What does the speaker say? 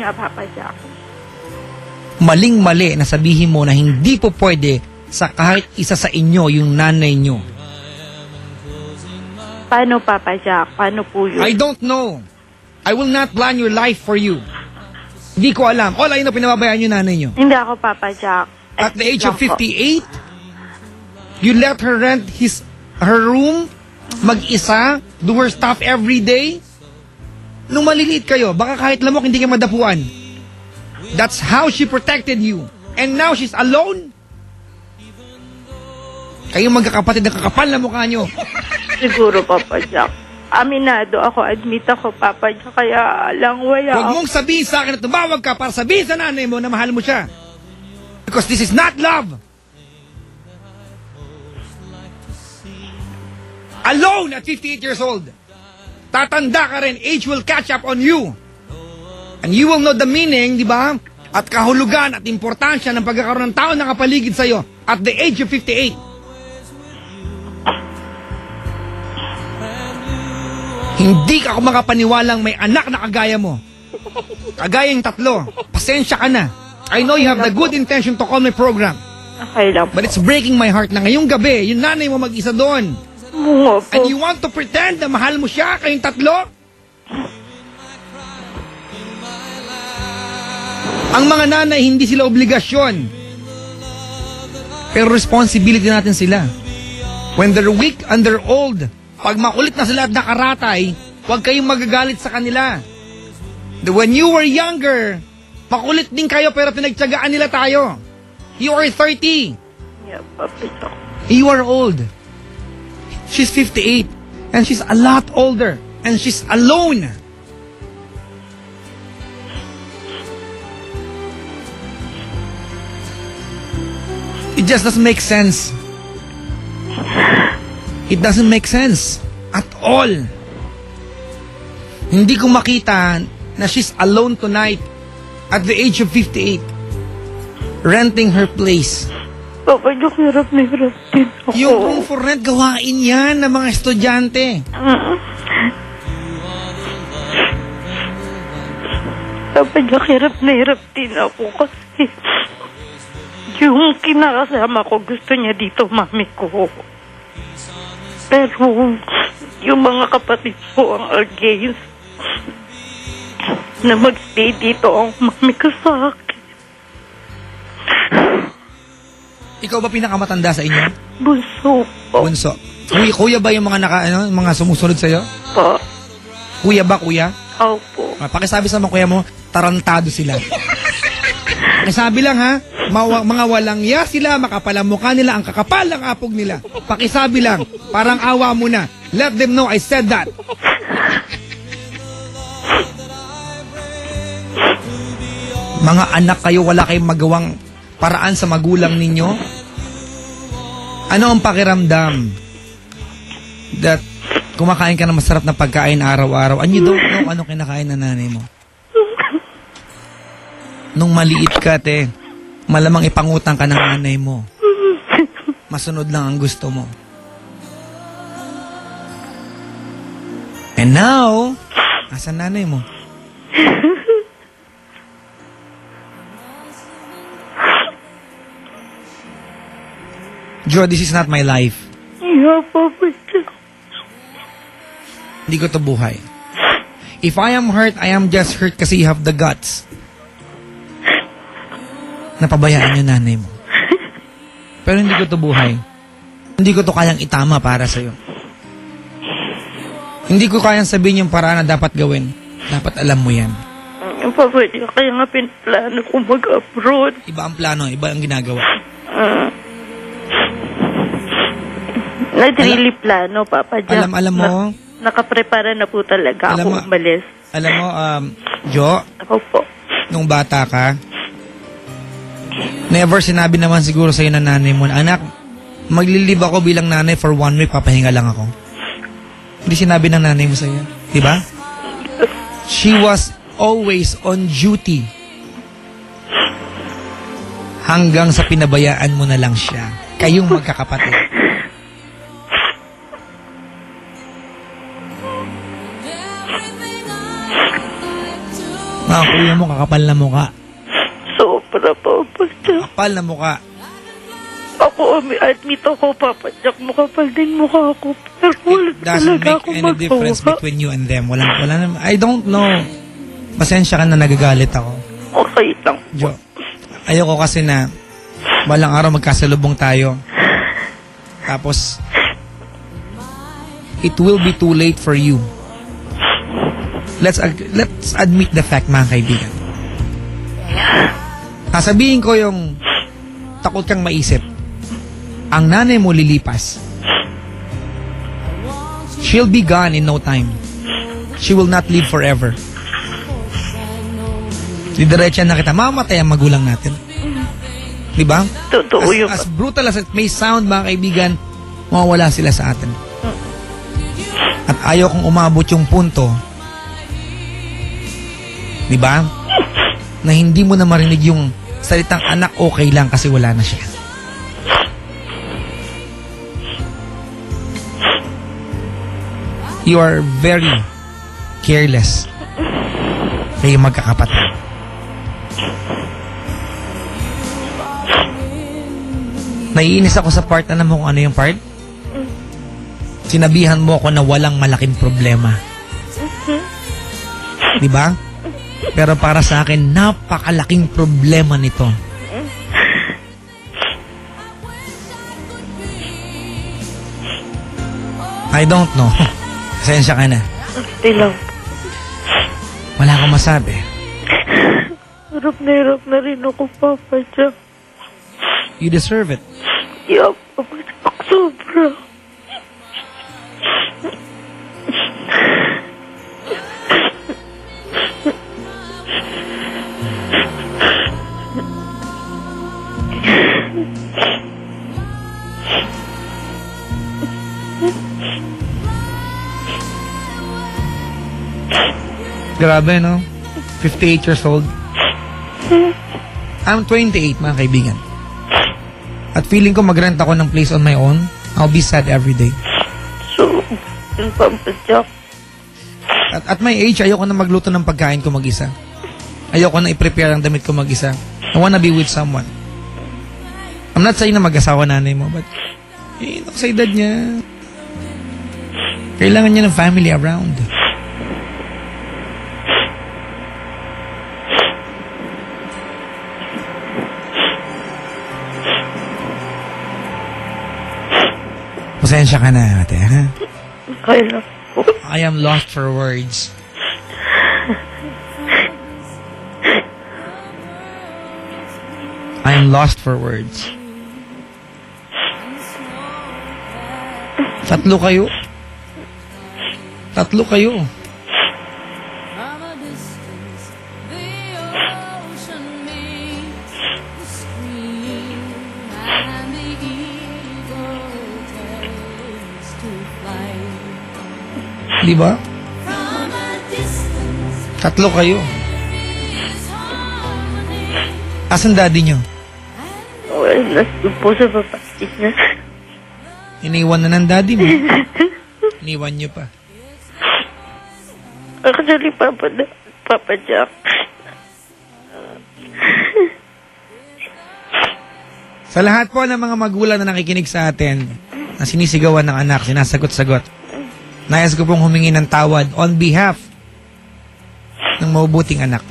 nga, Papa Jack. Maling-mali na sabihin mo na hindi po pwede sa kahit isa sa inyo yung nanay nyo. Paano, Papa Jack? Paano po yun? I don't know. I will not plan your life for you. Hindi ko alam. All I know, pinababayaan yung nanay nyo. Hindi ako, Papa Jack. At the age of 58, you let her rent her room, mag-isa, do her stuff every day. Nung maliliit kayo, baka kahit lamok hindi kayo madapuan. That's how she protected you. And now she's alone. Kayong magkakapatid na kakapal na mukha nyo. Siguro, Papa Jack. Aminado ako, admit ako, Papa Jack. Kaya lang, wala Huwag mong sabihin sa akin na tumawag ka para sabihin sa nanay mo na mahal mo siya. Because this is not love. Alone at 58 years old. Tatanda ka rin, age will catch up on you. And you will know the meaning, di ba? At kahulugan at importansya ng pagkakaroon ng tao na kapaligid sa'yo at the age of 58. Hindi ka ako makapaniwalang may anak na kagaya mo. Kagayang 3. Pasensya ka na. I know you have the good intention to call my program. Okay lang po. But it's breaking my heart na ngayong gabi, yung nanay mo mag-isa doon. Oo po. And you want to pretend na mahal mo siya, kayong 3? Ang mga nanay, hindi sila obligasyon. Pero responsibility natin sila. When they're weak and they're old, pag makulit na sila at nakaratay, huwag kayong magagalit sa kanila. When you were younger, makulit din kayo pero pinagtiyagaan nila tayo. You are 30. Yeah, Papa Jack. You are old. She's 58. And she's a lot older. And she's alone. It just doesn't make sense. It doesn't make sense. At all. Hindi ko makita na she's alone tonight at the age of 58. Renting her place. Papa Jack, hirap na hirap din ako. Yung room for rent, gawain yan ng mga estudyante. Papa Jack, hirap na hirap din ako kasi yung kinakasama ko gusto niya dito, mami ko. Pero yung mga kapatid ko ang against na magstay dito ang mami ko sa akin. Ikaw ba pinakamatanda sa inyo? Bunso po. Bunso. Kuya ba yung mga mga sumusunod sa'yo? Po. Kuya ba, kuya? Opo. Pakisabi sa mga kuya mo, tarantado sila. Pakisabi lang ha, mga walang ya sila, makapal ang mukha nila, ang kakapal ang apog nila. Pakisabi lang, parang awa mo na. Let them know I said that. Mga anak kayo, wala kayong magawang paraan sa magulang ninyo? Ano ang pakiramdam that kumakain ka ng masarap na pagkain araw-araw and you don't know ano kinakain ng nanay mo? Nung maliit ka, te, malamang ipangutang ka ng nanay mo. Masunod lang ang gusto mo. And now, asan nanay mo? Jo, this is not my life. Yeah, Papa Jack. Hindi ko to buhay. If I am hurt, I am just hurt kasi you have the guts. Napabayaan yung nanay mo. Pero hindi ko to buhay. Hindi ko to kayang itama para sa'yo. Hindi ko kayang sabihin yung paraan na dapat gawin. Dapat alam mo yan. Papa Jack, kaya nga pinplano ko mag-abroad. Iba ang plano, iba ang ginagawa. Not really plano, Papa Jack. Alam mo? Nakaprepara na po talaga ako umalis. Alam mo, Jo, Ako po. nung bata ka, never sinabi naman siguro sa'yo na nanay mo, anak, maglilib ako bilang nanay for 1 week, papahinga lang ako. Hindi sinabi ng nanay mo sa'yo. Diba? She was always on duty. Hanggang sa pinabayaan mo na lang siya. Kayong magkakapatid. Ang kuya mo, kakapal na mukha. Sobra, Papa Jack. Kapal na mukha. Ako, admit ako, Papa Jack, makapal din mukha ako. Pero wala It doesn't talaga make akong any difference magawa. between you and them. Wala naman. I don't know. Pasensya ka na nagagalit ako. Okay lang. Jo, ayoko kasi na balang araw magkasalubong tayo. Tapos, it will be too late for you. Let's admit the fact, mga kaibigan. Sasabihin ko yung takot kang maisip. Ang nanay mo lilipas. She'll be gone in no time. She will not live forever. Didiretsa na kita, mamatay ang magulang natin. Diba? Totoo yun. As brutal as it may sound, mga kaibigan, mawawala sila sa atin. At ayaw kong umabot yung punto, diba? Na hindi mo na marinig yung salitang anak okay lang kasi wala na siya. You are very careless kayo magkakapatid. Naiinis ako sa part, alam mo kung ano yung part? Sinabihan mo ako na walang malaking problema. Diba? Pero para sa akin, napakalaking problema nito. I don't know. Pasensya ka na. Hindi lang. Wala akong masabi. Hirap na rin ako, Papa Jack. You deserve it. Yeah, Papa Jack, sobra. Grabe, no? 58 years old. I'm 28, mga kaibigan. At feeling ko mag-rent ako ng place on my own. I'll be sad every day. So, yun, Papa Jack. At my age, ayoko na magluto ng pagkain ko mag-isa. Ayoko na i-prepare ang damit ko mag-isa. I wanna be with someone. I'm not saying na mag-asawa nanay mo, but sa edad niya, kailangan niya ng family around. Pasensya ka na, ate, ha? Okay lang po. I am lost for words. I am lost for words. Tatlo kayo. Tatlo kayo. Di ba? Tatlo kayo. Asan daddy nyo? Well, nasa po sa papastik na. Iniwan na ng daddy mo. Iniwan nyo pa. Actually, Papa Jack. Sa lahat po ng mga magulang na nakikinig sa atin, na sinisigawan ng anak, sinasagot-sagot, nais ko pong humingi ng tawad on behalf ng mabubuting anak.